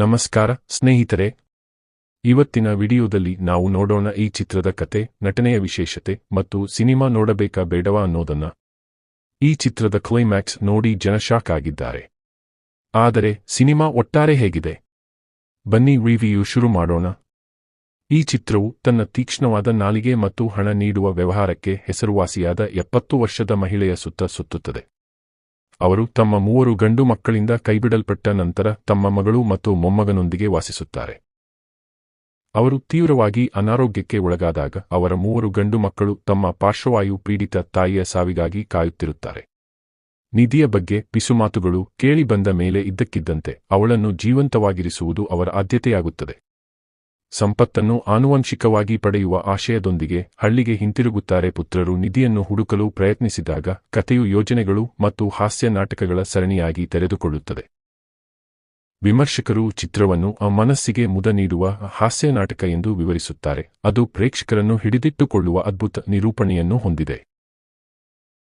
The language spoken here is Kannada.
ನಮಸ್ಕಾರ ಸ್ನೇಹಿತರೆ, ಇವತ್ತಿನ ವಿಡಿಯೋದಲ್ಲಿ ನಾವು ನೋಡೋಣ ಈ ಚಿತ್ರದ ಕತೆ, ನಟನೆಯ ವಿಶೇಷತೆ ಮತ್ತು ಸಿನಿಮಾ ನೋಡಬೇಕಾ ಬೇಡವಾ ಅನ್ನೋದನ್ನ. ಈ ಚಿತ್ರದ ಕ್ಲೈಮ್ಯಾಕ್ಸ್ ನೋಡಿ ಜನ ಶಾಕ್ ಆಗಿದ್ದಾರೆ. ಆದರೆ ಸಿನಿಮಾ ಒಟ್ಟಾರೆ ಹೇಗಿದೆ? ಬನ್ನಿ ರಿವ್ಯೂ ಶುರು ಮಾಡೋಣ. ಈ ಚಿತ್ರವು ತನ್ನ ತೀಕ್ಷ್ಣವಾದ ನಾಲಿಗೆ ಮತ್ತು ಹಣ ನೀಡುವ ವ್ಯವಹಾರಕ್ಕೆ ಹೆಸರುವಾಸಿಯಾದ 70 ವರ್ಷದ ಮಹಿಳೆಯ ಸುತ್ತ ಸುತ್ತುತ್ತದೆ. ಅವರು ತಮ್ಮ 3 ಗಂಡು ಮಕ್ಕಳಿಂದ ಕೈಬಿಡಲ್ಪಟ್ಟ ನಂತರ ತಮ್ಮ ಮಗಳು ಮತ್ತು ಮೊಮ್ಮಗನೊಂದಿಗೆ ವಾಸಿಸುತ್ತಾರೆ. ಅವರು ತೀವ್ರವಾಗಿ ಅನಾರೋಗ್ಯಕ್ಕೆ ಒಳಗಾದಾಗ ಅವರ 3 ಗಂಡು ಮಕ್ಕಳು ತಮ್ಮ ಪಾರ್ಶ್ವವಾಯು ಪೀಡಿತ ತಾಯಿಯ ಸಾವಿಗಾಗಿ ಕಾಯುತ್ತಿರುತ್ತಾರೆ. ನಿಧಿಯ ಬಗ್ಗೆ ಪಿಸುಮಾತುಗಳು ಕೇಳಿಬಂದ ಮೇಲೆ ಇದ್ದಕ್ಕಿದ್ದಂತೆ ಅವಳನ್ನು ಜೀವಂತವಾಗಿರಿಸುವುದು ಅವರ ಆದ್ಯತೆಯಾಗುತ್ತದೆ. ಸಂಪತ್ತನ್ನು ಆನುವಂಶಿಕವಾಗಿ ಪಡೆಯುವ ಆಶಯದೊಂದಿಗೆ ಹಳ್ಳಿಗೆ ಹಿಂತಿರುಗುತ್ತಾರೆ. ಪುತ್ರರು ನಿಧಿಯನ್ನು ಹುಡುಕಲು ಪ್ರಯತ್ನಿಸಿದಾಗ ಕಥೆಯು ಯೋಜನೆಗಳು ಮತ್ತು ಹಾಸ್ಯ ನಾಟಕಗಳ ಸರಣಿಯಾಗಿ ತೆರೆದುಕೊಳ್ಳುತ್ತದೆ. ವಿಮರ್ಶಕರು ಚಿತ್ರವನ್ನು ಮನಸ್ಸಿಗೆ ಮುದ ನೀಡುವ ಹಾಸ್ಯ ನಾಟಕ ಎಂದು ವಿವರಿಸುತ್ತಾರೆ. ಅದು ಪ್ರೇಕ್ಷಕರನ್ನು ಹಿಡಿದಿಟ್ಟುಕೊಳ್ಳುವ ಅದ್ಭುತ ನಿರೂಪಣೆಯನ್ನು ಹೊಂದಿದೆ.